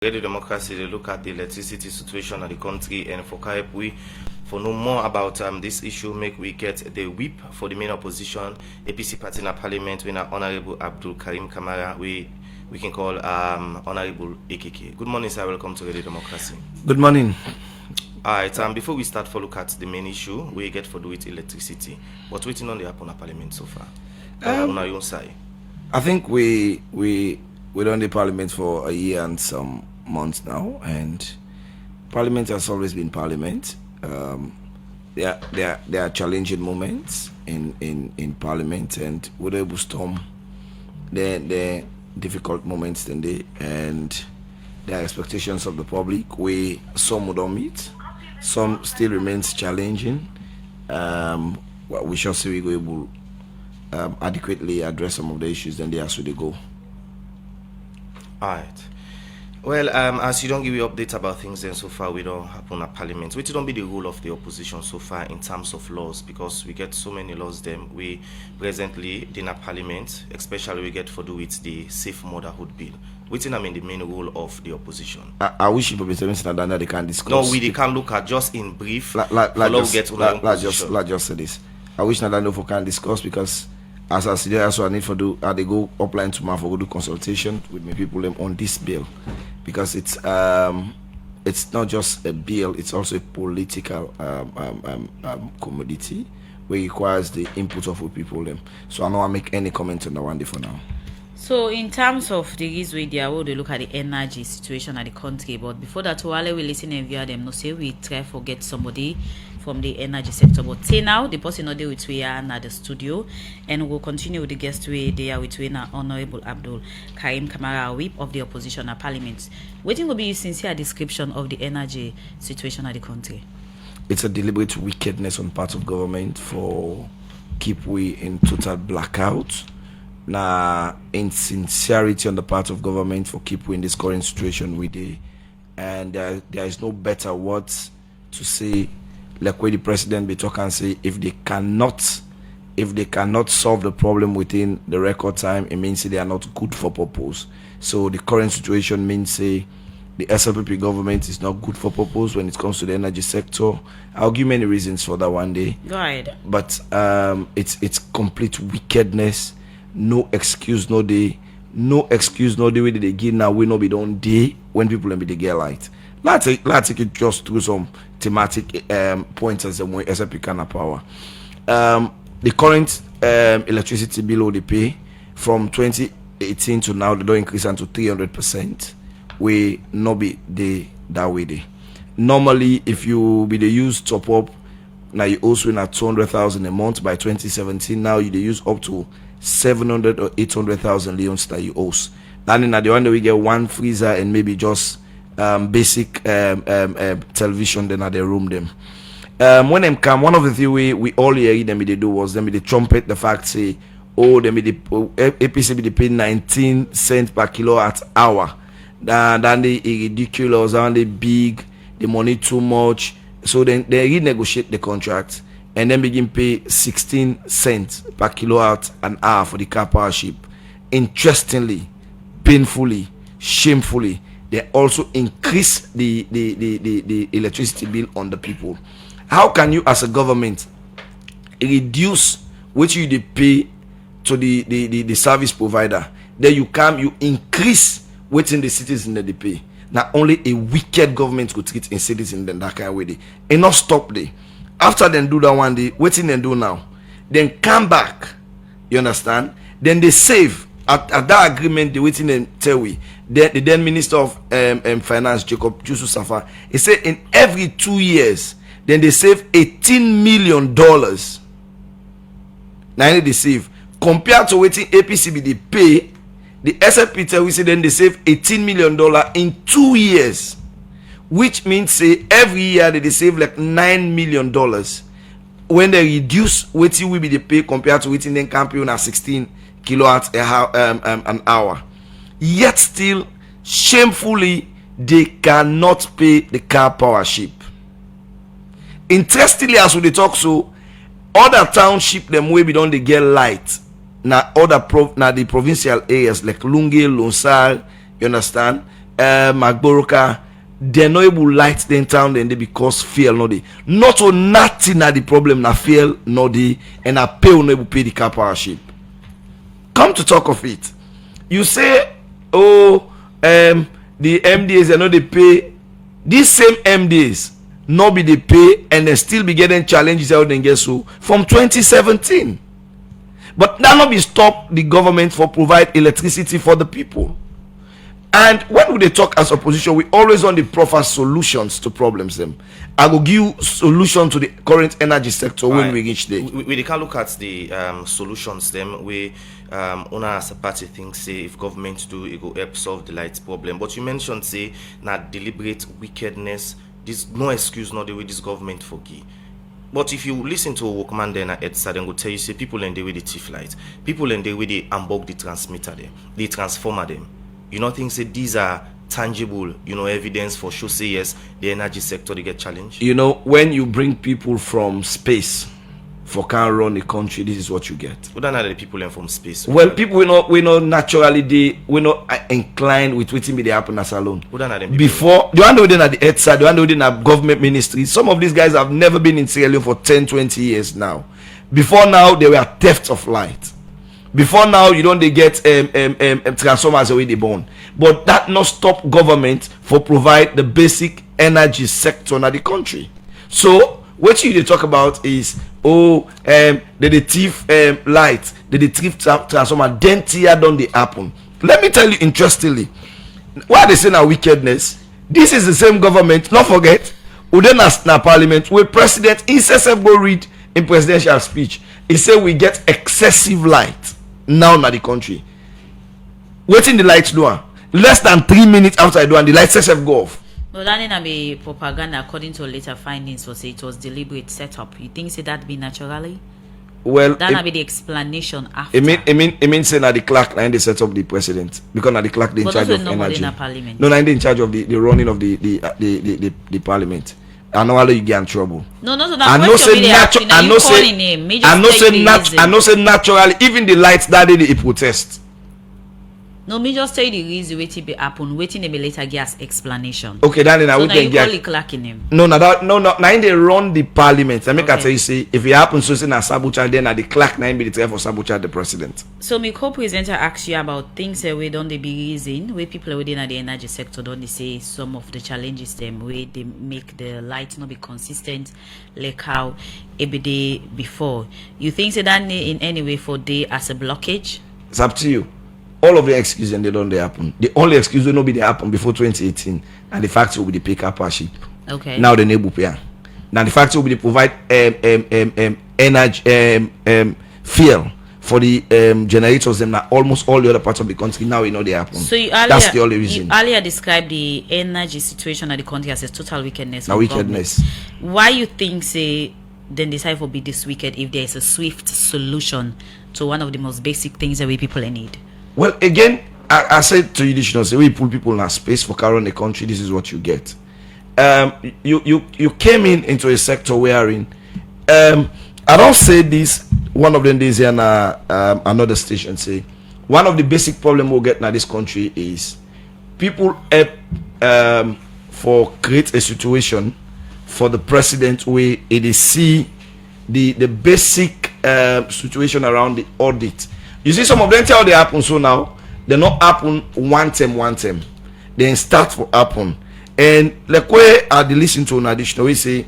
Radio Democracy, they look at the electricity situation of the country, and for Kaipui, for know more about this issue, make we get the whip for the main opposition, APC party in the parliament, when Honorable Abdul Karim Kamara, we can call Honorable AKK. Good morning, sir. Welcome to Radio Democracy. Good morning. All right, before we start for look at the main issue, we get for do with electricity. What's waiting on the happen parliament so far? On our own side. I think we done the parliament for a year and some months now, and parliament has always been parliament. There are challenging moments in parliament, and we're able to storm the difficult moments today, and the expectations of the public. Some would not meet, some still remains challenging. We shall see we go able adequately address some of the issues, then they as we go. All right. Well, as you don't give you updates about things, then so far we don't happen at parliament, which don't be the role of the opposition so far in terms of laws, because we get so many laws. Them we presently in a parliament, especially we get for do with the safe motherhood bill, which I mean the main role of the opposition. I wish people be saying that they can discuss. No, they can look at just in brief. Let's just say this. I wish Nadano can discuss, because as I see there, so I need for do they go upline tomorrow for go do consultation with my people on this bill, because it's not just a bill, it's also a political commodity where it requires the input of the people them. So I don't want to make any comment on that one day for now. So in terms of the reason they are, we look at the energy situation at the country, but before that, while we listen and view them, no say we try to get somebody from the energy sector. But say now the person know with we are at the studio, and we'll continue with the guest way they are with we now Honorable Abdul Karim Kamara, whip of the opposition at parliament. Waiting will be a sincere description of the energy situation at the country. It's a deliberate wickedness on part of government for keep we in total blackout. Now, insincerity on the part of government for keep we in this current situation with it, and there is no better words to say. Like where the president be talk and say, if they cannot solve the problem within the record time, it means they are not good for purpose. So the current situation means say the SLPP government is not good for purpose when it comes to the energy sector. I'll give many reasons for that one day. Go ahead. But it's complete wickedness. No excuse, no day. No excuse, no day. Where they give now, we no be done day when people be the get light. Let's take it just through some thematic points as we SLP can power. The current electricity bill they pay from 2018 to now, they don't increase unto 300%. We not be that way day. Normally, if you be the use top up, now you also in at 200,000 a month. By 2017, now you they use up to 700 or 800,000 leons that you owe. Then in the one that we get one freezer and maybe just basic television then at the room them. When them come, one of the things we all hear them they do was them they trumpet the fact say, oh, them the APC be they pay 19 cents per kilowatt hour. Then they ridiculous, and they big, the money too much. So then they renegotiate the contract and then begin pay 16 cents per kilowatt an hour for the car power ship. Interestingly, painfully, shamefully, they also increase the electricity bill on the people. How can you as a government reduce what you pay to the service provider? Then you increase what's in the citizens that they pay. Now only a wicked government could treat in citizens in that kind of way. And not stop there. After they do that one day, what they do now? Then come back. You understand? Then they save. At that agreement, the waiting and tell we the then Minister of Finance Jacob Jusu Safa, he said in every 2 years, then they save $18 million. Now they save compared to waiting APC they pay the SLPP tell we say then they save $18 million in 2 years, which means say every year they save like $9 million when they reduce waiting we be they pay compared to waiting then campaign at 16 kilowatts an hour. Yet still, shamefully, they cannot pay the car power ship. Interestingly, as we talk, so other township them way we don't they get light. Now other the provincial areas like Lunge, Lonsal, you understand? Agboroka, they're not able to light them town then they because fear no they. Not on nothing at the problem na fear no they and I pay no able pay the car powership. Come to talk of it. You say, oh, the MDAs they know they pay. These same MDAs no be they pay and they still be getting challenges out and get so from 2017. But that not be stop the government for provide electricity for the people. And when we talk as opposition, we always want the proper solutions to problems them. I will give solution to the current energy sector when we reach there. We can look at the solutions them we una as a party think say if government do it go help solve the light problem. But you mentioned say not deliberate wickedness. This no excuse not the way this government forgive. But if you listen to a workman then at EDSA, then go tell you say people in the way they thief light, people in the way they unbug the transmitter them, they transformer them. You know, things say these are tangible, you know, evidence for sure say yes, the energy sector they get challenged. You know, when you bring people from space for can run a country, this is what you get. What are the people from space? Well, people we know naturally we not inclined with waiting be they happen as alone. What are them before the one within at the EDSA, the one within at government ministry. Some of these guys have never been in Sierra Leone for 10-20 years now. Before now, they were theft of light. Before now, you don't they get transformers away they born. But that not stop government for provide the basic energy sector in the country. So what you talk about is the thief light, the thief transformer, then tear down the happen. Let me tell you interestingly, why they say now wickedness. This is the same government. Not forget, Udena na parliament where president incessant go read in presidential speech. He said we get excessive light now in the country. Waiting the lights do less than 3 minutes after I do and the lights have go off. No, that ain't be propaganda according to later findings for say it was deliberate setup. You think say that be naturally? Well, that be the explanation after. It means say na the clerk and they set up the president because na the clerk they in charge of energy. No, na they in charge of the running of the parliament. I know how you get in trouble. No, so that question I know say naturally even the lights that day they protest. No, me just tell you the reason waiting be happen, waiting they later gas explanation. Okay, then I so will get clacking him. No, now they run the parliament. I make I tell you say if it happens so say na sabotage then the clerk na be the try for sabotage the president. So my co-presenter asked you about things we don't they be reason where people within the energy sector don't they say some of the challenges them where they make the light not be consistent like how every day before. You think say that in any way for day as a blockage? It's up to you. All of the excuses and they don't happen. The only excuse will not be they happen before 2018, and the factory will be the pick up partnership. Okay. Now the neighbor pay. Now the factory will be provide energy fuel for the generators. Them now almost all the other parts of the country now we know they happen. So that's the only reason. You earlier described the energy situation at the country as a total wickedness. Now wickedness. Government. Why you think say then decide for be this wicked if there is a swift solution to one of the most basic things that we people need? Well, again, I said to you, you say we put people in a space for carrying the country. This is what you get. You came into a sector wherein I don't say this. One of them days here another station say one of the basic problem we'll get in this country is people help for create a situation for the president where it is see the basic situation around the audit. You see, some of them tell they happen so now they not happen one term. Then start for happen. And like where I listen to an additional we say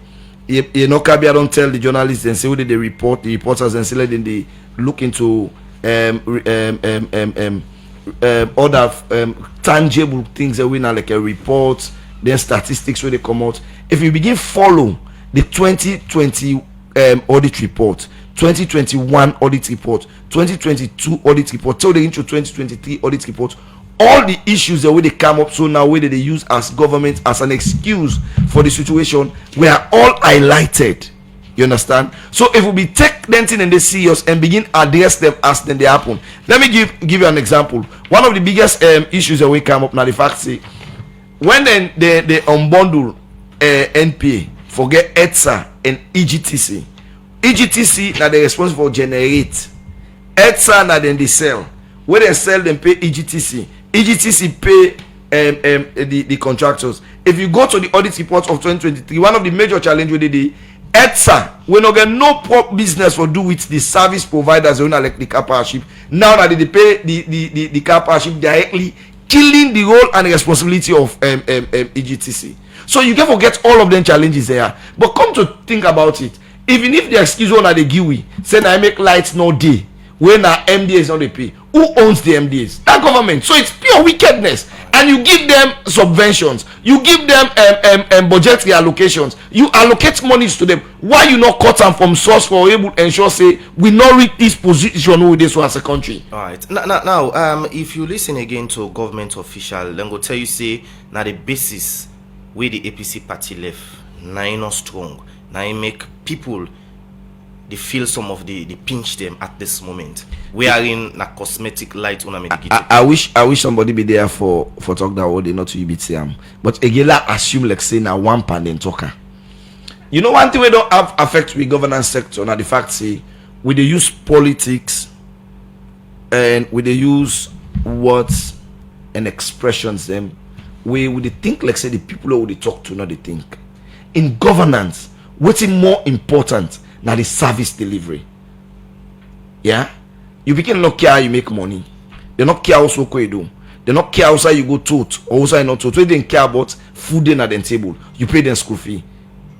you know Kabia don't tell the journalists and say what they report, the reporters and say let them they look into other tangible things that we now like a report, then statistics where they come out. If you begin follow the 2020 audit report, 2021 audit report, 2022 audit report, till they into 2023 audit report, all the issues the way they come up so now where they use as government as an excuse for the situation were all highlighted. You understand? So if we take them thing and they see us and begin address them as then they happen. Let me give you an example. One of the biggest issues that we come up now the fact say when then they unbundle NPA, forget EDSA and EGTC. EGTC now they responsible for generate. EDSA now then they sell. When they sell them pay EGTC. EGTC pay the contractors. If you go to the audit report of 2023, one of the major challenges with the ETSA, we no get no business for do with the service providers who like the car partnership. Now that they pay the car partnership directly, killing the role and the responsibility of EGTC. So you can forget all of them challenges there. But come to think about it, even if the excuse one at the GUI say I make lights no day when our MDAs not they pay, who owns the MDAs? That government. So it's pure wickedness. And you give them subventions, you give them budgetary allocations, you allocate monies to them. Why you not cut them from source for able to ensure say we not reach this position with this one as a country? All right. Now, if you listen again to government official, then go tell you say now the basis where the APC party left, now not strong, now make people they feel some of the pinch them at this moment. We are in a cosmetic light on I wish somebody be there for talk that word, they not to you beat them. But again, I assume like say now one pan talker. You know one thing we don't have affect with governance sector now the fact say we they use politics and we they use words and expressions them we they think like say the people who they talk to not they think. In governance, what's more important now the service delivery. Yeah, you begin not care how you make money. They not care also what you do. They not care outside you go to or outside not to. They didn't care about food in at the table. You pay them school fee.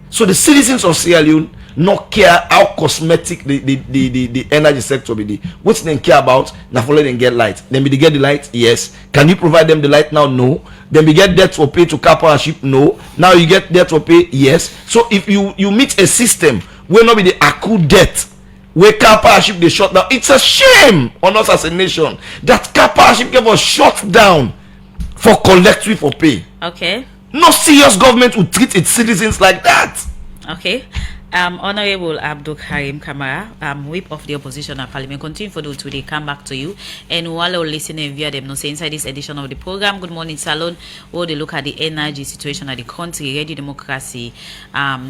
So the citizens of Sierra Leone not care how cosmetic the energy sector be. What they care about now for let them get light. Then they get the light. Yes. Can you provide them the light now? No. Then we get debt for pay to car partnership. No. Now you get debt for pay. Yes. So if you meet a system will not be the accrued debt where car partnership they shut down. It's a shame on us as a nation that car partnership gave us shut down for collective for pay. Okay. No serious government would treat its citizens like that. Okay. Honorable Abdul Karim Kamara, whip of the opposition at Parliament, continue for those today. Come back to you. And while you're listening via them, no say inside this edition of the program, Good Morning Salon, where they look at the energy situation at the country, ready democracy.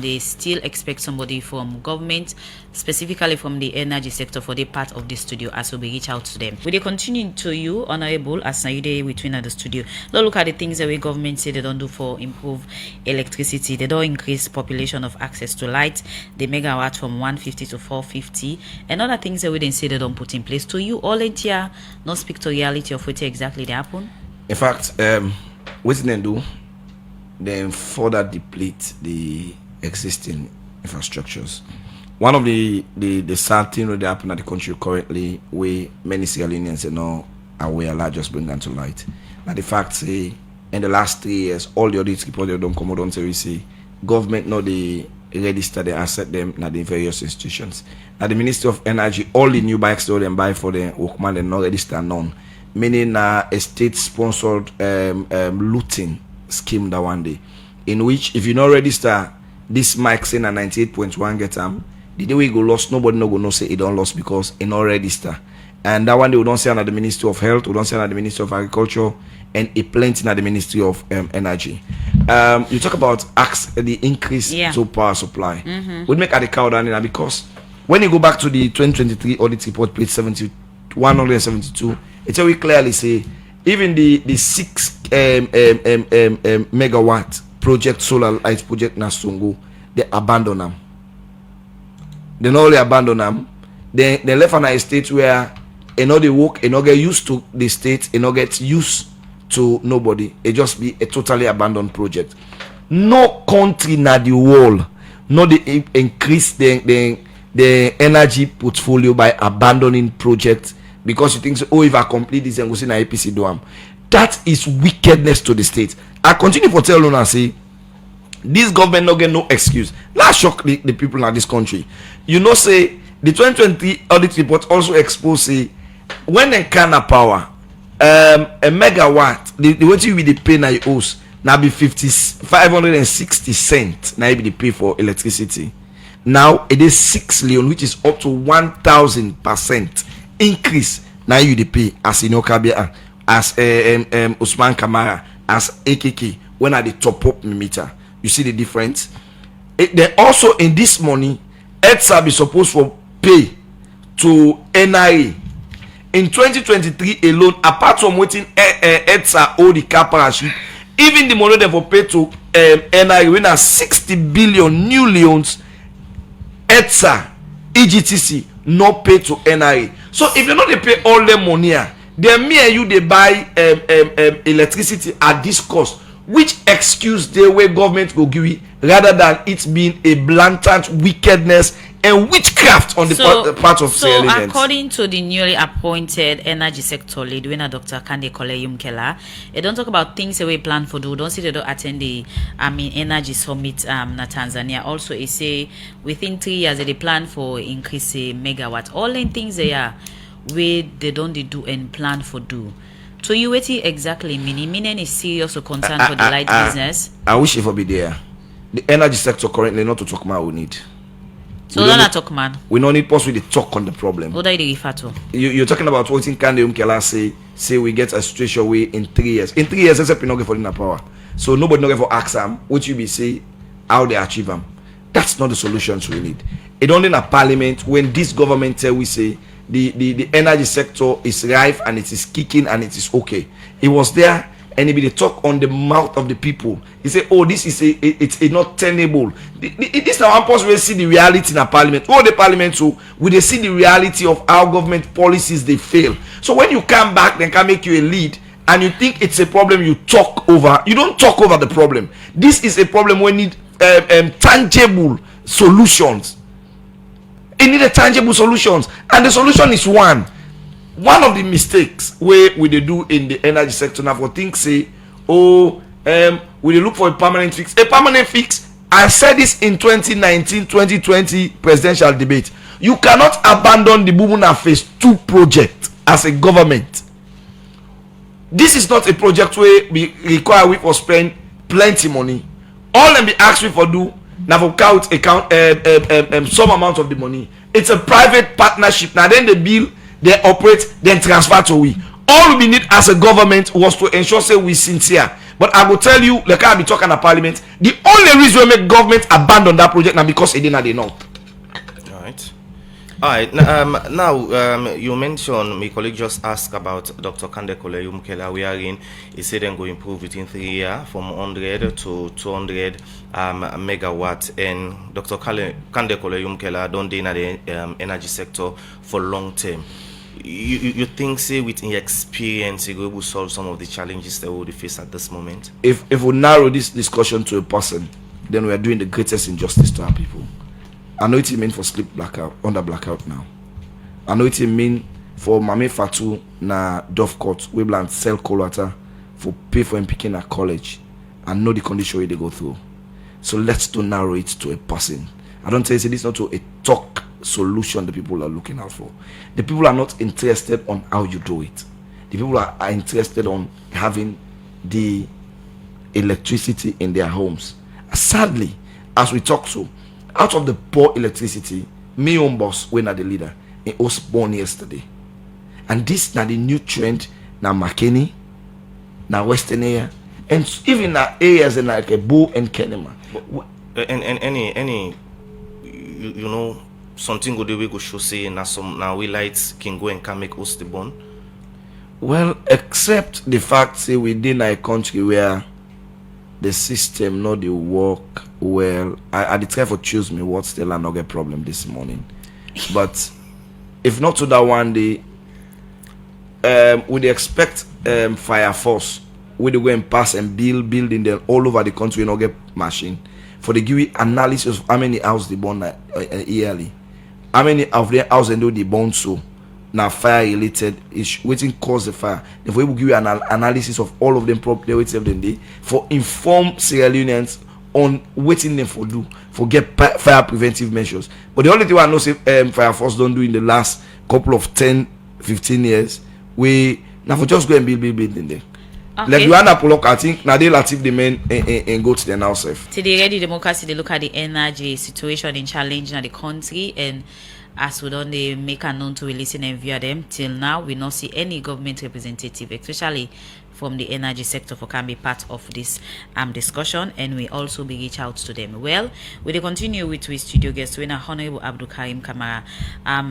They still expect somebody from government, specifically from the energy sector, for the part of the studio as we reach out to them. Will they continue to you, Honorable, as now day between at the studio? Don't look at the things that the government say they don't do for improve electricity. They don't increase population of access to light. The megawatt from 150 to 450 and other things that we didn't say they don't put in place. To you all in here not speak to reality of what exactly they happen. In fact, what they do, they further deplete the existing infrastructures. One of the sad things that happen at the country currently, where many Sierra Leoneans are not aware, I just bring them to light. Now the fact say in the last 3 years, all the audits report they don't come out until we say government know the register the asset them at the various institutions. Now the Ministry of Energy, all the new bikes they them buy for the workman and not register none. Meaning a state sponsored looting scheme that one day. In which if you not register this mic saying a 98.1 get the day we go lost, nobody no go no say it don't lost because it not register. And that one day we don't say under the Ministry of Health, we don't say under the Ministry of Agriculture, and a plenty at the Ministry of Energy. You talk about the increase to power supply. We make at the cow down there because when you go back to the 2023 audit report, page 172, it very clearly say even the 6 megawatt project solar light project Nasongo, they abandon them. They not only abandon them, they left on a state where they work, they not get used to the state, they not get used to nobody. It just be a totally abandoned project. No country in the world no they increase the energy portfolio by abandoning projects because you think so, oh if I complete this and go see na APC do am. That is wickedness to the state. I continue for tell you and say this government no get no excuse. Let's shock the people in this country. You know say the 2020 audit report also expose say when they can of power a megawatt the what you be the pay na your house now be 560 cents now be the pay for electricity. Now it is 6 Leone, which is up to 1,000% increase now you the pay as Inokabia as Usman Kamara as AKK when at the top up meter. You see the difference. Then also in this money ETSA be supposed to pay to NIA. in 2023 alone, apart from waiting ETSA or the car parachute, even the money they for pay to NI, we now 60 billion new loans, ETSA, EGTC, not pay to NI. So if you know they pay all the money, then me and you they buy electricity at this cost. Which excuse the way government go give it, rather than it being a blatant wickedness and witchcraft on the part of so according to the newly appointed energy sector lead, winner Dr. Karim Kamara, they don't talk about things that we plan for do. Don't see they don't attend the energy summit na Tanzania. Also, it say within 3 years they plan for increase megawatt. All the things they are where they don't do and plan for do. So you what exactly meaning is serious or concern for the light business? I wish it would be there. The energy sector currently not to talk about we need. So don't talk man. We don't need possibly to talk on the problem. What are you refer to? You're talking about what in Kande Umkela say we get a situation where in 3 years. In 3 years, except we not get for the power. So nobody not get for ask them, what you be say how they achieve them. That's not the solutions we need. It only in a parliament when this government tell we say the energy sector is rife and it is kicking and it is okay. It was there and it be the talk on the mouth of the people. He say, oh, this is it's not tenable. This now one possible see the reality in a parliament. Oh, the parliament so we they see the reality of how government policies they fail. So when you come back, then can make you a lead and you think it's a problem you talk over. You don't talk over the problem. This is a problem we need tangible solutions. It need a tangible solutions, and the solution is one of the mistakes we they do in the energy sector now for things say, oh, we look for a permanent fix. A permanent fix, I said this in 2019-2020 presidential debate. You cannot abandon the Bumuna Phase 2 project as a government. This is not a project where we require we for spend plenty money. All them be asked we for do now for count account some amount of the money. It's a private partnership. Now then the bill they operate, then transfer to we. All we need as a government was to ensure say we sincere. But I will tell you, like I be talking at parliament, the only reason we make government abandon that project now because it didn't they not. All right. Now, you mentioned my colleague just asked about Dr. Karim Kamara. We are in. He said then go improve within 3 years from 100 to 200 megawatt. And Dr. Karim Kamara don't do in the energy sector for long term. You think say with your experience you will solve some of the challenges that we will face at this moment? If we narrow this discussion to a person, then we are doing the greatest injustice to our people. I know what it means for sleep blackout, under blackout now. I know what it means for Mame Fatu na Dove Court, we plan sell cold water for pay for him picking at college. I know the condition where they go through. So let's do narrow it to a person. I don't say this not to a talk solution the people are looking out for. The people are not interested on how you do it. The people are interested on having the electricity in their homes. Sadly, as we talk so, out of the poor electricity, me own boss when are the leader. It was born yesterday. And this now the new trend now McKinney, now Western area, and even now areas in like a Bo and Kenema. And any you know something good we go show say now we lights can go and can make us the bond. Well, except the fact say within a country where the system not the work well. I did try for choose me what still not get problem this morning. But if not to that one day, we expect fire force we go and pass and building them all over the country not get machine for the give analysis of how many houses they burn yearly, how many of their houses do they burn so now fire related is waiting cause the fire. If we will give you an analysis of all of them properly waiting them day for inform Sierra Leoneans on waiting them for do for get fire preventive measures. But the only thing I know say fire force don't do in the last couple of 10-15 years we now for just go and build in there. Okay. Like you wanna pull up, I think now they latif the men and go to the now safe. Today ready democracy they look at the energy situation in challenge in the country, and as we don't they make a known to release and view them till now we not see any government representative, especially from the energy sector for can be part of this discussion, and we also be reach out to them. Well, we continue with studio guest when Hon Abdul Karim Kamara,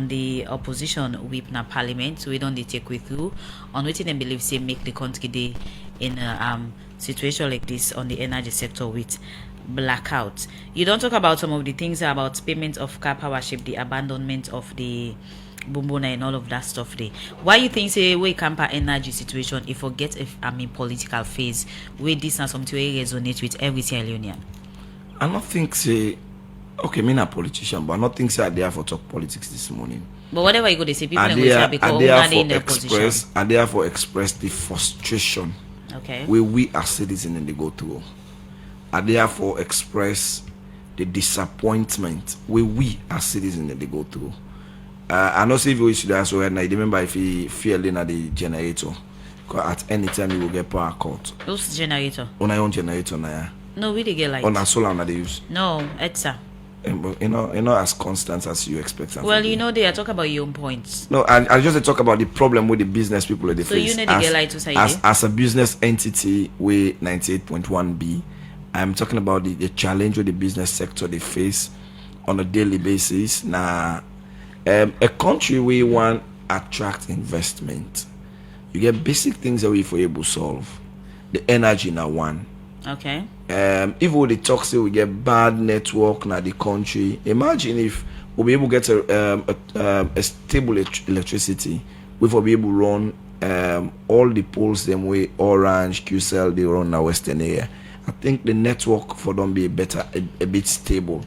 the opposition whip na parliament. We don't take with you on what them believe say make the country day in a situation like this on the energy sector with blackout. You don't talk about some of the things about payment of car powership, the abandonment of the Bumbuna and all of that stuff there. Why you think say we camper energy situation if forget if I'm in political phase where this and something will resonate with every Sierra Leonean? I don't think say okay, me not a politician, but I don't think say I there for talk politics this morning. But whatever you go to say, people will say because we're not in their position. I therefore express the frustration where we as citizens and they go through. I therefore express the disappointment where we as citizens and they go through. I know if you should answer right now, remember if he fell in at the generator, because at any time you will get power cut. Who's generator? On our own generator now. No, we get light. On a solar that they use. No, it's a. You know, as constant as you expect. Well, you know, they are talking about your own points. No, I just talk about the problem with the business people that they so face. So you know, they get light to say as a business entity, we 98.1B. I'm talking about the challenge with the business sector they face on a daily basis. Now, a country where you want attract investment, you get basic things that we for able to solve. The energy now one. Okay. If we talk say we get bad network na the country, imagine if we'll be able to get a stable electricity, we will be able to run all the poles them way Orange, QCell they run now Western area. I think the network for them be better, a bit stable.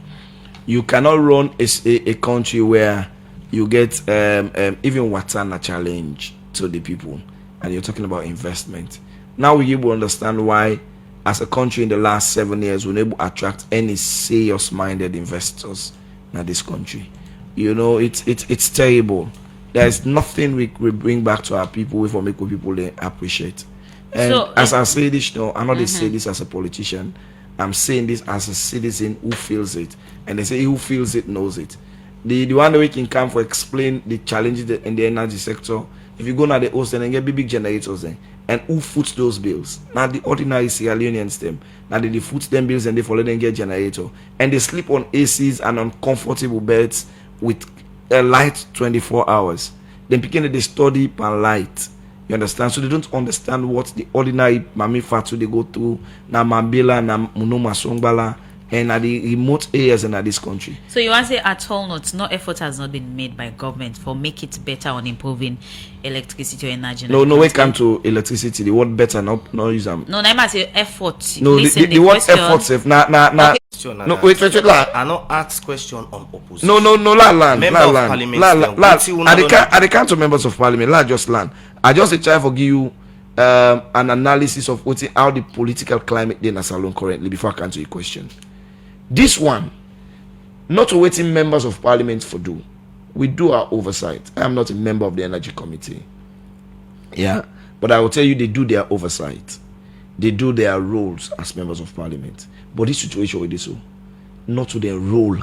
You cannot run a country where you get even water na challenge to the people, and you're talking about investment. Now we able to understand why, as a country in the last 7 years, we're able to attract any serious-minded investors in this country. You know, it's terrible. There's nothing we bring back to our people with make people they appreciate. And so, as I say this, no, I'm not say this as a politician. I'm saying this as a citizen who feels it. And they say who feels it knows it. The one that we can come for explain the challenges in the energy sector. If you go now the ocean and get big generators then, and who foots those bills? Now the ordinary Sierra Leoneans them. Now they foot them bills and they follow them get generator. And they sleep on ACs and on comfortable beds with a light 24 hours. Then beginning they study per light. You understand? So they don't understand what the ordinary mami fatu they go through. Na Mambila, na Munoma Songbala, and at the remote areas in this country. So you want to say at all no effort has not been made by government for make it better on improving electricity or energy? No, we come to electricity. The word better, not use them. No, I must say effort. No, the word effort, safe. Okay. No, wait. I not ask question on opposition. No, land. Member of parliament. I the council members of parliament. Just land. I just try to give you an analysis of how the political climate in Salon currently before I come to your question. This one, not waiting members of parliament for do. We do our oversight. I am not a member of the energy committee. Yeah, but I will tell you they do their oversight. They do their roles as members of parliament. But this situation with this, not to their role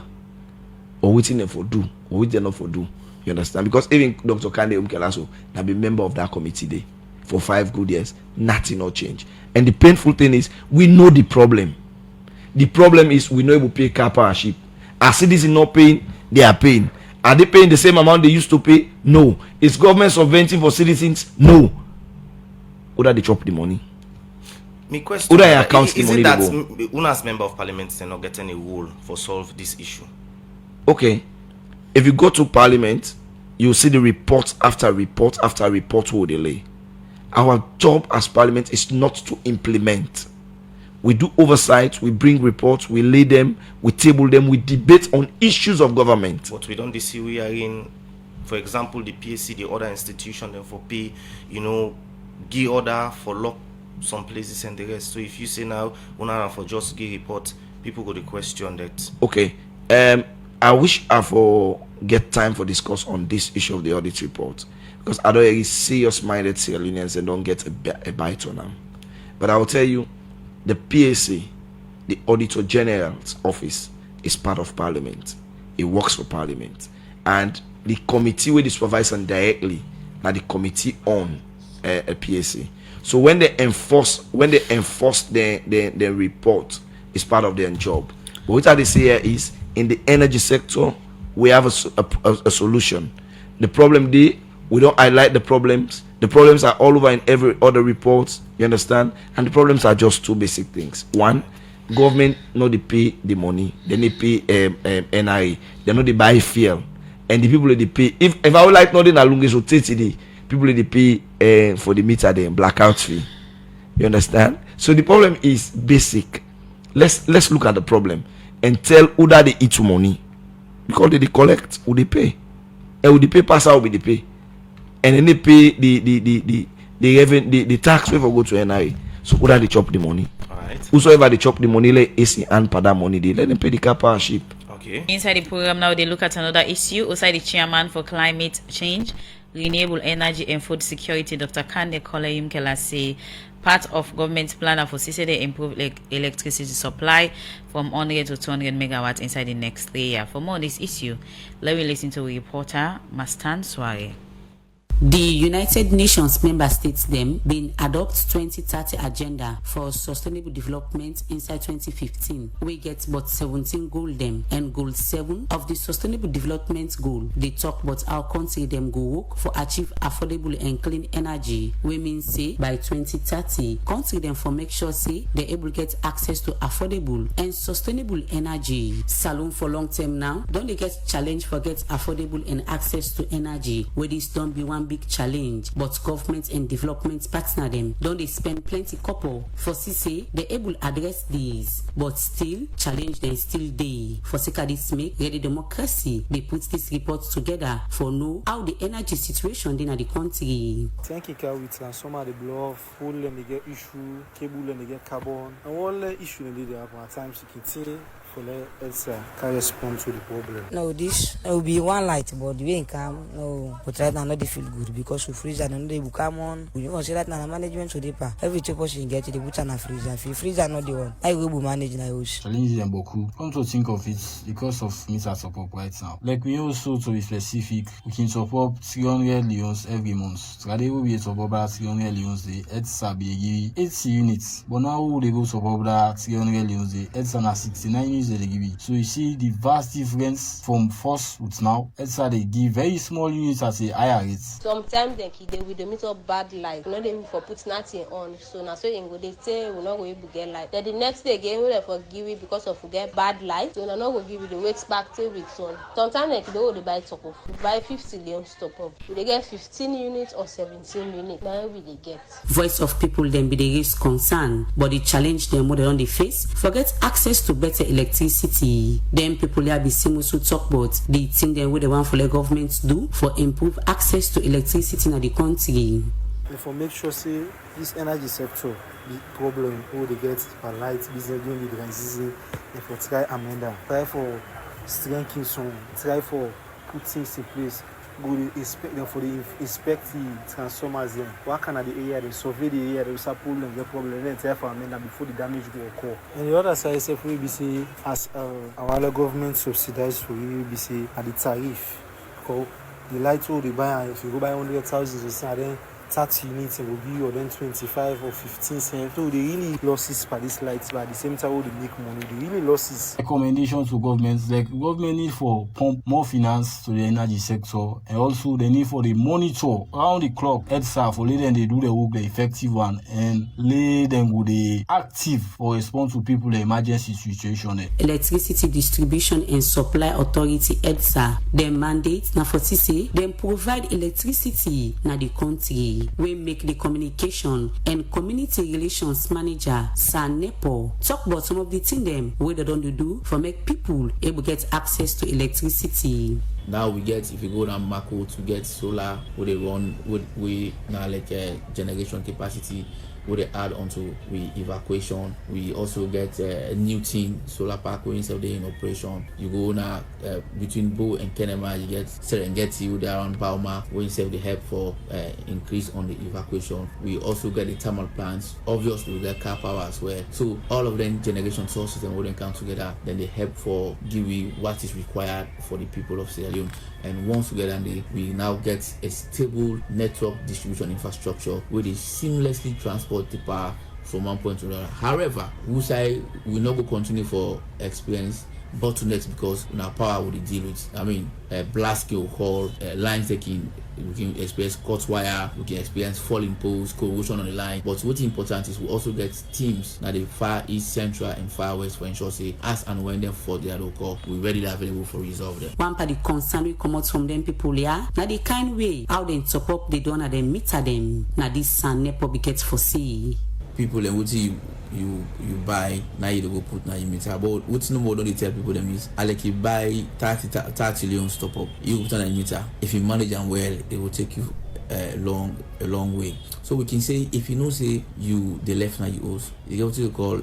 or waiting them for do or waiting them not for do. You understand? Because even Dr. Kande Umkelaso, now be member of that committee there for 5 good years, nothing not change. And the painful thing is, we know the problem. The problem is we know able to pay car powership. Are citizens not paying? They are paying. Are they paying the same amount they used to pay? No. Is government subventing for citizens? No. Whether they chop the money? My question is it that UNA's member of parliament they not get any role for solve this issue? Okay. If you go to parliament, you see the report after report after report will delay. Our job as parliament is not to implement. We do oversight, we bring reports, we lay them, we table them, we debate on issues of government. But we don't see we are in, for example, the PSC, the other institution, then for pay, give order for lock some places and the rest. So if you say now, for just give report, people go to question that. Okay. I wish I for get time for discuss on this issue of the audit report, because I don't really serious-minded Sierra Leoneans and don't get a bite on them. But I will tell you, the PAC, the Auditor General's office, is part of Parliament. It works for Parliament. And the committee where they supervise and directly, now the committee on a PAC. So when they enforce the report, it's part of their job. But what I say here is, in the energy sector, we have a solution. The problem we don't highlight the problems. The problems are all over in every other report. You understand? And the problems are just two basic things. One, government no they pay the money. They need pay NIA. They know they buy fuel. And the people they pay. If I would like nothing along so the people they pay for the meter the blackout fee. You understand? So the problem is basic. Let's look at the problem and tell who that they eat money. Because they collect, who they pay. And who they pay pass out with the pay. And then they pay the tax waiver go to NIA. So who that they chop the money? Alright. Whosoever they chop the money, let AC and pay that money, they let them pay the car powership. Okay. Inside the program now, they look at another issue. Outside the chairman for climate change, renewable energy and food security, Dr. Hon Abdul Karim Kamara say part of government's plan for CCD improve electricity supply from 100 to 200 megawatts inside the next 3 years. For more on this issue, let me listen to reporter Mastan Sware. The United Nations member states them been adopt 2030 agenda for sustainable development inside 2015. We get but 17 goal them, and goal 7 of the sustainable development goal. They talk about our country them go work for achieve affordable and clean energy. We mean say by 2030, country them for make sure say they able get access to affordable and sustainable energy. Salon for long term now, don't they get challenge for get affordable and access to energy? Where this don't be one big challenge, but government and development partner them don't they spend plenty couple for say they able address these, but still challenge them still they for sake of this make ready democracy. They put this report together for know how the energy situation in the country. Thank you, with transformer the blow off, pole and they get issue, cable and they get carbon, and all the issue and they have at times you can see. For Elsa can respond to the problem. No, this will be one light, but the way it come, no, but right now not they feel good because we freeze and they will come on. We want to say that now management to the pa. Every 2% get the put on a freezer. If you freezer not the one, I will be managing I wish. Challenge them beaucoup. Come to think of it because of meter support right now. Like we also to be specific, we can support 300 leons every month. Today we will support about 300 leons the ETSA be 80 units. But now we will support about 300 leons the ETSA na 69 they give it. So you see the vast difference from first with now. It's how they give very small units at a higher rate. Sometimes they with the meter bad light. Not even for put nothing on. So now so you go they say we're not going to get light. Then the next day again we for give it because of get bad light. So they're not going to give it the wait back till weeks on. Sometimes they don't buy top up. You buy 50 leons top up. They get 15 units or 17 units. Now we they get. Voice of people then be the raise concern, but the challenge them more on the face. Forget access to better electricity. Then people there be same to talk about the thing then what they want for the government do for improve access to electricity in the country. And for make sure say this energy sector the problem who they get for light business doing the dry season and for try amenda. Try for strengthening some, try for put things in place. Go inspect them for the inspect the transformers then. What kind of the area they survey the area they will start problem the problem then try for amend before the damage will occur. And the other side is we be say as our government subsidize for you be say at the tariff. Because the light will they buy if you go buy 100,000 and then 30 units it will be or then 25 or 15 cents. So they really losses by this lights, but at the same time they make money. They really losses. Recommendations to governments like government need for pump more finance to the energy sector, and also they need for the monitor around the clock ETSA for let them they do the work the effective one and let them go the active or respond to people the emergency situation. Electricity Distribution and Supply Authority ETSA their mandate now for say them provide electricity na the country. We make the communication and community relations manager Sanepo talk about some of the things them where they don't do for make people able get access to electricity. Now we get, if you go down Mako to get solar, where they run, we now like a generation capacity where they add onto we evacuation. We also get a new team solar park when instead of they in operation. You go now between Bo and Kenema, you get Serengeti they around Bauma when instead of the help for increase on the evacuation. We also get the thermal plants. Obviously we get car power as well. So all of them generation sources and wouldn't come together, then they help for give you what is required for the people of Sierra Leone. And once together, we now get a stable network distribution infrastructure where they seamlessly transport the power from one point to another. However, we say we not go continue for experience bottlenecks because now power will deal with blast scale call lines taking. We can experience cut wire, we can experience falling poles, corrosion on the line. But what's important is we also get teams now the far east, central, and far west for ensure say as and when them for their local, we're readily available for resolve them. One part the concern we come out from them people here. Now the kind way how they top up they don't have them meter them. Now this sun never be get for see. People and what you buy now you go put now you meter. But what's no more don't they tell people them is like you buy 30 Leone top up, you put on a meter. If you manage them well, it will take you a long way. So we can say if you know say you the left now you use, you get what you call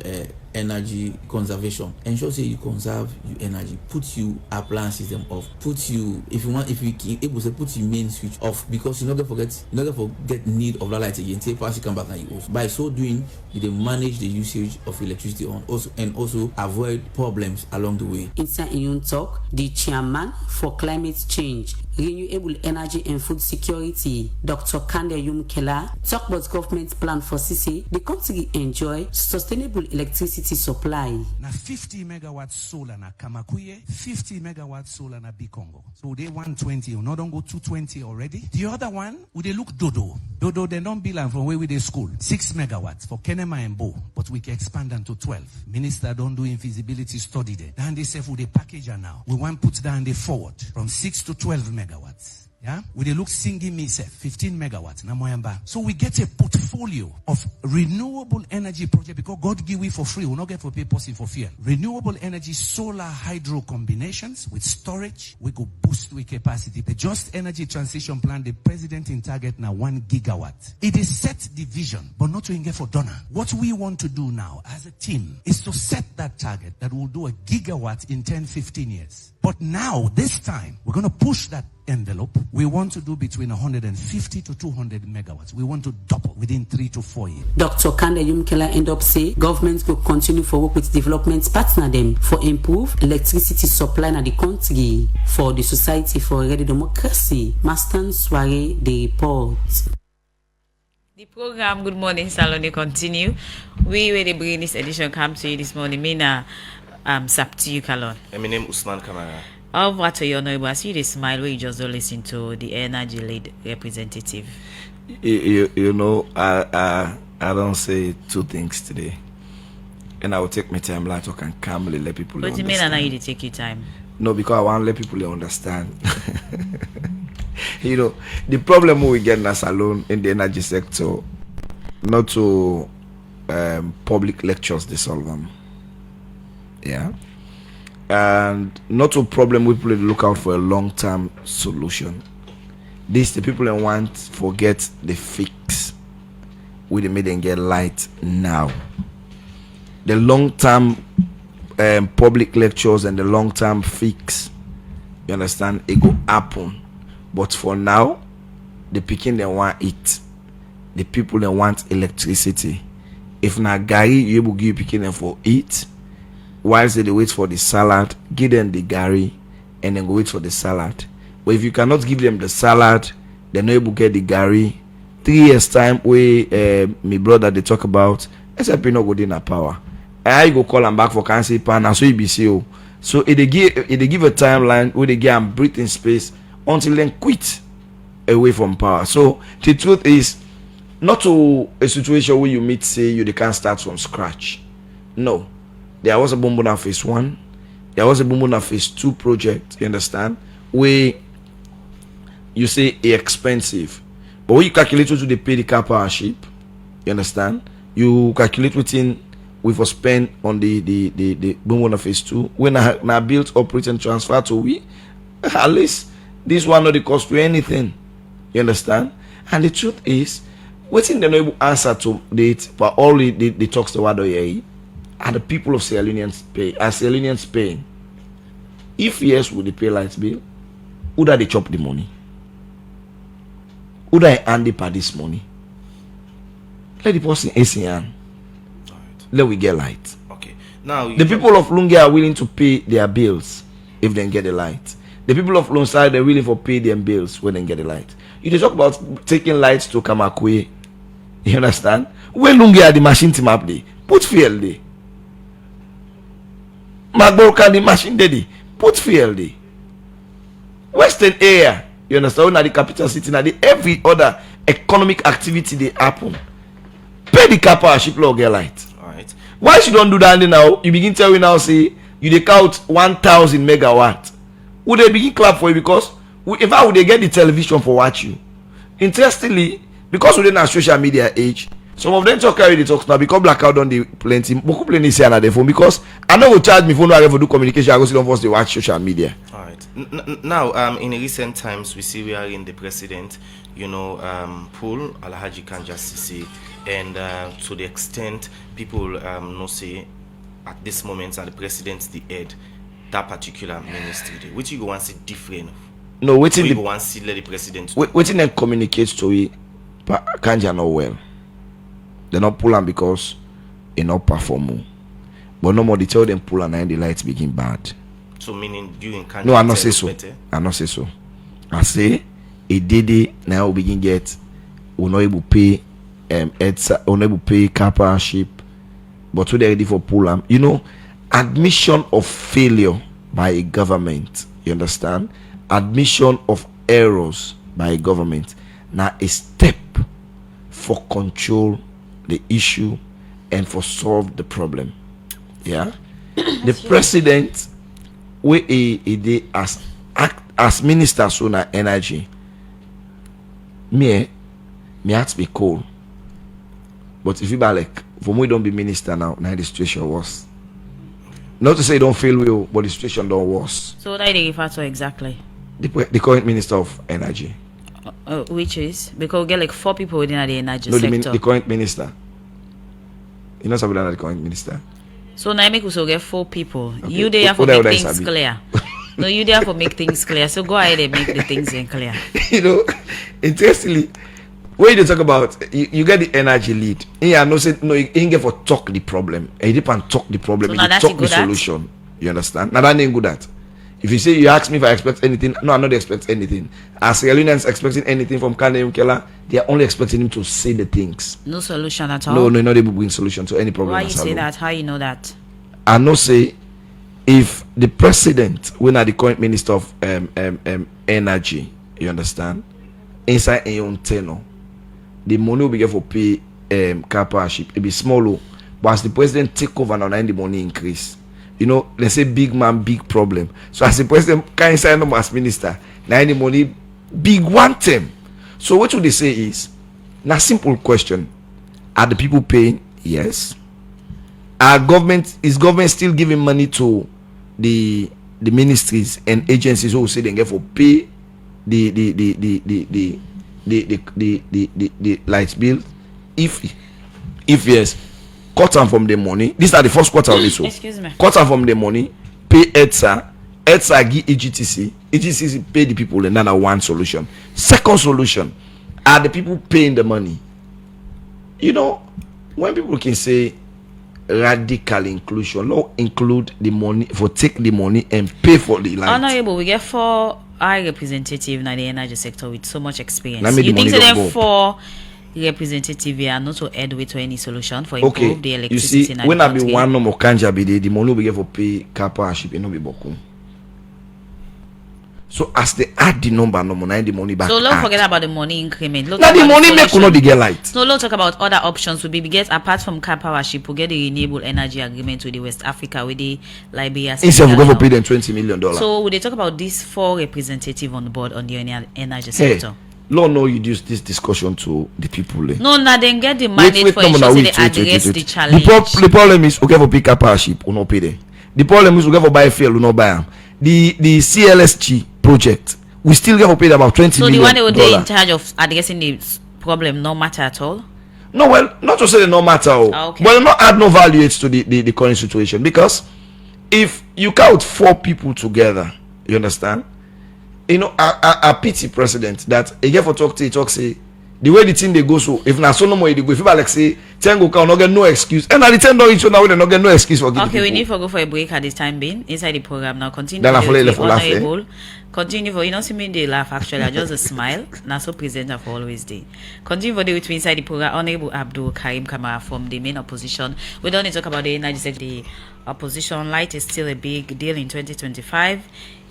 energy conservation. Ensure say you conserve your energy. Put you appliances them off. Put you if you can able to put your main switch off because you're not gonna forget need of that light again. Take pass you come back now you use. By so doing, you then manage the usage of electricity on also avoid problems along the way. Inside in talk, the chairman for climate change, renewable energy and food security, Dr. Kande Yumkela, talk about government plan for CC. The country enjoy sustainable electricity supply. Na 50 megawatts solar na Kamakuye, 50 megawatts solar na Bikongo. So they 120, you know, don't go 220 already. The other one, would they look Dodo? Dodo, they don't bill from where we they school. 6 megawatts for Kenema and Bo, but we can expand them to 12. Minister don't do feasibility study there. Then they say for the package now. We want put down the forward from 6 to 12 megawatts. Yeah, we they look singing me say 15 megawatts na Moyamba. So we get a portfolio of renewable energy project because God give we for free. We not get for people for fear. Renewable energy, solar, hydro combinations with storage. We go boost with capacity. The Just Energy Transition Plan, the president in target now 1 gigawatt. It is set the vision, but not to get for donor. What we want to do now as a team is to set that target that will do 1 gigawatt in 10-15 years. But now, this time, we're going to push that envelope. We want to do between 150 to 200 megawatts. We want to double within 3 to 4 years. Dr. Kande Yumkela end up say government will continue for work with development partner them for improve electricity supply in the country for the Society for Ready Democracy. Mastan Soiree, the report. The program Good Morning Salon continue. We will bring this edition come to you this morning. Mina sap to you, Kalon. My name is Hon Kamara. Over to your neighbor. I see the smile where you just don't listen to the energy lead representative. You know, I don't say two things today. And I will take my time like talk and calmly let people understand. But you mean I need to take your time? No, because I want to let people understand. You know, the problem we get as alone in the energy sector, not to public lectures, they solve them. Yeah. And not a problem we people look out for a long-term solution. This the people that want forget the fix. We they made them get light now. The long-term public lectures and the long-term fix, you understand, it go happen. But for now, the picking they want it. The people that want electricity. If na gari, you will give picking them for it. Whilst they wait for the salad, give them the gari and then go wait for the salad. But if you cannot give them the salad, they're not able to get the gari. 3 years time, where my brother they talk about, SLPP not good in a power. I go call them back for cancer pan and so it be so. So they give a timeline where they get them breathing space until then quit away from power. So the truth is not to a situation where you meet say they can't start from scratch. No. There was a Bumbuna phase 1. There was a Bumbuna phase 2 project, you understand? Where you say it's expensive. But when you calculate what they pay the car power ship, you understand? You calculate within we for spend on the Bumbuna phase 2. When I built, operate and transfer to we, at least this one not the cost to anything. You understand? And the truth is, Waiting the no answer to date, but all the talks the word are the people of Sierra Leone's pay, as Sierra Leone's paying. If yes, would they pay light bill? Would they chop the money? Would I hand the per this money? Let the person ACN. Let we get light. Okay. Now the people of Lungi are willing to pay their bills if they get the light. The people of Lonside are willing to pay their bills when they get the light. You talk about taking lights to Kamakwe. You understand? When Lungi are the machine team up there, put fuel there. Magboka the machine there, put fuel there. Western area, you understand? Now the capital city, now the every other economic activity they happen. Pay the kappa ship law get light. Alright. Why you don't do that now? You begin tell me now, say you take out 1,000 megawatt. Would they begin clap for you? Because if I would they get the television for watch you? Interestingly, because we're in a social media age, some of them talk carry the talks now because blackout on the plenty. Boku plenty say another phone because I know will charge me phone I ever do communication. I go sit on first they watch social media. All right. Now, in recent times, we see we are in the president, pull Alhaji Kanja Sisi, and to the extent people no say at this moment, and the president's the head that particular ministry, which you go and see different. No, waiting you go and see let the president. Waiting and communicate to it, but Kanja not well. They not pull on because they not perform. But no more they tell them pull on and the lights begin bad. So meaning you in Kanja? No, I not say so. I not say so. I say a day now we begin get we not able pay we not able pay kappa ship, but we ready for pull on. Admission of failure by a government. You understand? Admission of errors by a government. Now a step for control the issue and for solve the problem. Yeah. The president we a as minister soon energy. Me have to be cool. But if you buy like for me don't be minister now the situation worse. Not to say it don't feel well, but the situation don't worse. So what are they refer to exactly? The current minister of energy. Which is because we get like 4 people within the energy No, sector. the current minister. You know something like the current minister. So now make us get 4 people. Okay. You there for make things clear. No, you there for make things clear. So go ahead and make the things clear. Interestingly, when you talk about you get the energy lead. Yeah, you get for talk the problem. And you depend talk the problem. So you talk the solution. You understand? Now that ain't good at. If you say you ask me if I expect anything, no, I'm not expecting anything. As Leoneans expecting anything from Kane Ukela, they are only expecting him to say the things. No solution at all. No, not able to bring solution to any problem. Why you say that? How you know that? I know say if the president, when are the current minister of energy, you understand, inside a own tenor, the money will be for pay kappa ship. It be small, but as the president take over now, the money increase. Let's say big man, big problem. So as the president can't sign up as minister, now the money big one term. So what would they say is, now simple question: are the people paying? Yes. Is government still giving money to the ministries and agencies who say they get for pay the light bill? If yes, cut them from the money. These are the first quarter of this. Excuse me. Cut them from the money. Pay EDSA give EGTC pay the people, and then one solution. Second solution, are the people paying the money? When people can say radical inclusion, not include the money for take the money and pay for the light. Honorable, we get 4 high representatives in the energy sector with so much experience. You think so them 4 representative are not to add with to any solution for improve the electricity? You see, when I be one no more Kanja be the money we get for pay kappa ship no be boku. So as they add the number no more the money back. So don't forget about the money increment. Now the money make you not get light. So let's talk about other options. We get apart from kappa ship, we get the renewable energy agreement with the West Africa with the Liberia. Instead of go for pay them $20 million. So would they talk about these 4 representatives on the board on the energy sector? Lord, no, you use this discussion to the people. No, now then get the mandate for ensure they address the challenge. The problem is okay for pick kappa ship, we not pay them. The problem is we get for buy fuel, we not buy them. The CLSG project, we still get for paid about $20 million. So the one they were in charge of addressing the problem no matter at all? No, well, not to say they no matter. Okay. Well, not add no value to the current situation, because if you count 4 people together, you understand? You know, a pity precedent that again for talk say the way the thing they go, so if na so no more they go, if people like say 10 go count, not get no excuse, and at the 10 don't so now they not get no excuse for okay, we need to go for a break at this time being inside the program now. Continue. Then I follow laugh. Continue for, you know, see me they laugh actually. I just a smile. Now so presenter for always day. Continue for the with me inside the program. Honorable Abdul Karim Kamara from the main opposition. We don't need to talk about the energy sector. The opposition light is still a big deal in 2025.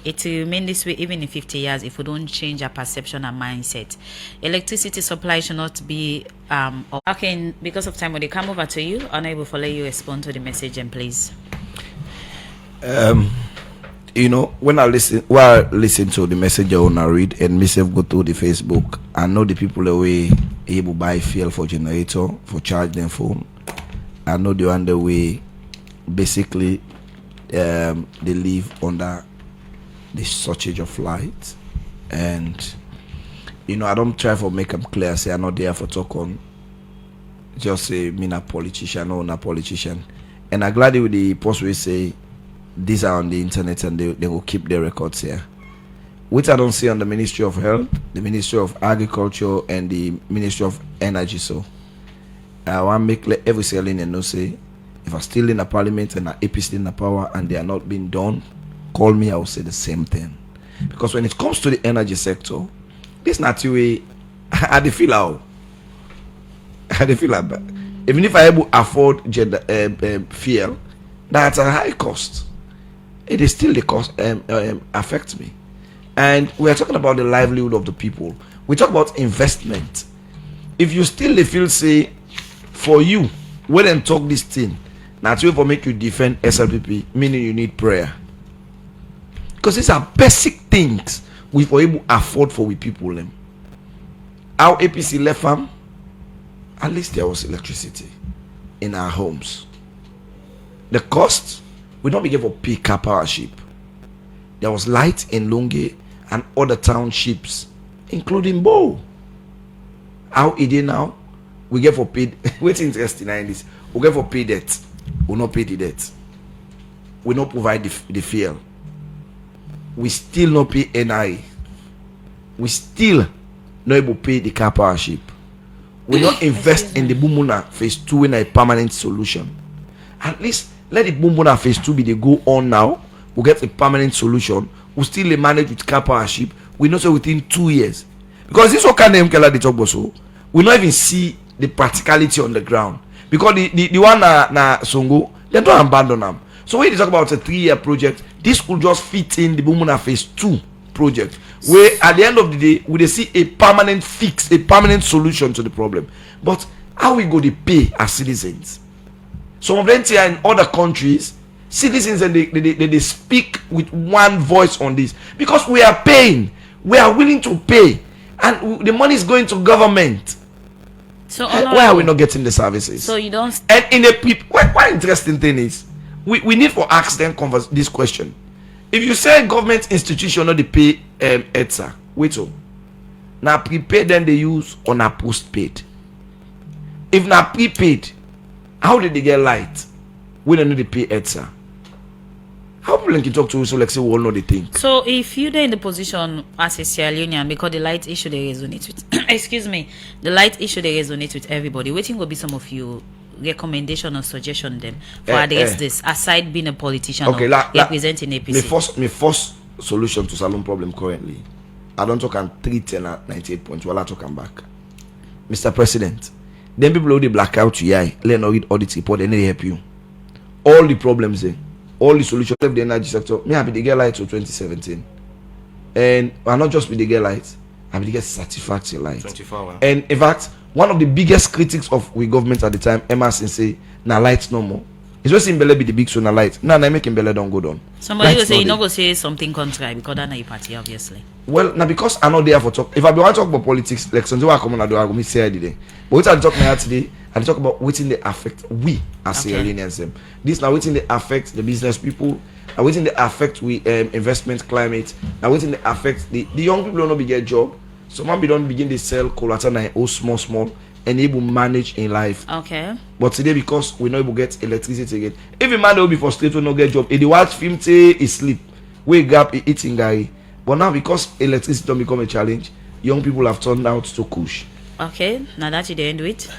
It will remain this way even in 50 years if we don't change our perception and mindset. Electricity supply should not be okay. Because of time, when they come over to you, Honorable, for let you respond to the message, and please. You know, when I listen to the message I wanna read and myself go to the Facebook, I know the people away able buy fuel for generator for charge them phone. I know the other way basically they live under the shortage of light, and you know, I don't try for make them clear, say I'm not there for talk on just say me not politician or not politician, and I'm glad with the post we say these are on the internet and they will keep their records here, which I don't see on the Ministry of Health, the Ministry of Agriculture, and the Ministry of Energy. So I want to make every Sierra know, say if I'm still in the parliament and APC in the power and they are not being done, call me, I will say the same thing. Because when it comes to the energy sector, this not the way I feel out. But even if I able afford fuel, that's a high cost. It is still the cost affects me. And we are talking about the livelihood of the people. We talk about investment. If you still feel say for you, when them talk this thing, not way for make you defend SLPP, meaning you need prayer. Because these are basic things we were able to afford for we people. Our APC left farm, at least there was electricity in our homes. The cost, we don't be able to pay car power ship. There was light in Lunge and other townships, including Bo. How it is now? We get for paid. What's interesting in this? We get for pay debt. We not pay the debt. We not provide the fuel. We still not pay NI. We still not able to pay the car power ship. We not invest in the Bumuna phase 2 in a permanent solution. At least let the Bumuna phase 2 be the go on now. We get a permanent solution. We still manage with car power ship. We know so within 2 years. Because this what kind of MKLA they talk about, so we not even see the practicality on the ground. Because the one na Songo, they don't abandon them. So when you talk about a 3-year project, this could just fit in the Bumuna phase 2 project, where at the end of the day we see a permanent fix, a permanent solution to the problem. But how we go to pay as citizens? Some of them here in other countries, citizens, and they speak with one voice on this, because we are paying, we are willing to pay, and the money is going to government. So why are we not getting the services? So you don't. And in a one interesting thing is we need to ask them this question. If you say government institution not they pay ETSA, wait up. Now prepaid then they use on a postpaid. If not prepaid, how did they get light? We don't need to pay ETSA. How people can talk to you so like say we all know the thing. So if you're in the position as a Sierra Leonean, because the light issue they resonate with excuse me, the light issue they resonate with everybody, waiting will be some of you recommendation or suggestion them for address this, aside being a politician or representing APC. My first solution to Salon problem currently, I don't talk on 310 at 98 points while I talk and back. Mr. President, then people who they black out to let not read audit report and they help you. All the problems there, all the solutions of the energy sector, me happy to get light to 2017. And I'm not just with the get light, I'm to get satisfactory light. 24 And in fact, one of the biggest critics of we government at the time, Emerson say, na lights no more. It's just in Bele be the big so na light. Now I making Bele don't go down. Somebody will say you not go say something contrary because that's not your party, obviously. Well, now because I'm not there for talk. If I be want to talk about politics, like something I come on, I do I go me say today. But what I talk now today, I talk about waiting they affect we as Sierra Leoneans. This now waiting they affect the business people. Now waiting they affect we investment climate. Now waiting they affect the young people who not be get job. So man be don't begin to sell collateral na oh small and able manage in life. Okay. But today because we not able get electricity again. If a man will be frustrated no get job, if they watch film say he sleep, wake up he eating guy. But now because electricity don't become a challenge, young people have turned out to kush. Okay, now that you the end with.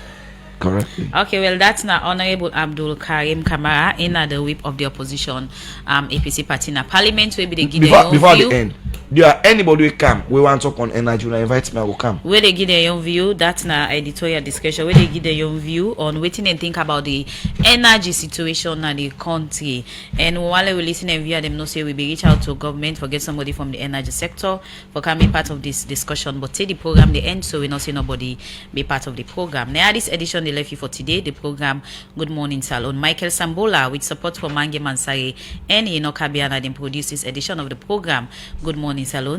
Correctly. Okay, well, that's now Honorable Abdul Karim Kamara in the whip of the opposition APC party in Parliament. Will be the give before view. the end. Do you have anybody will come? We want to talk on energy. You invite me, I will come. Where they give their own view, that's now editorial discussion. Where they give their own view on waiting and think about the energy situation in the country. And while we listen and view them, no say we be reach out to government for get somebody from the energy sector for coming part of this discussion. But say the program the end, so we not see nobody be part of the program. Now this edition they left you for today. The program Good Morning Salon. Michael Sambola with support from Mange Mansari and Enoch Kabiana then produce this edition of the program Good Morning Salon.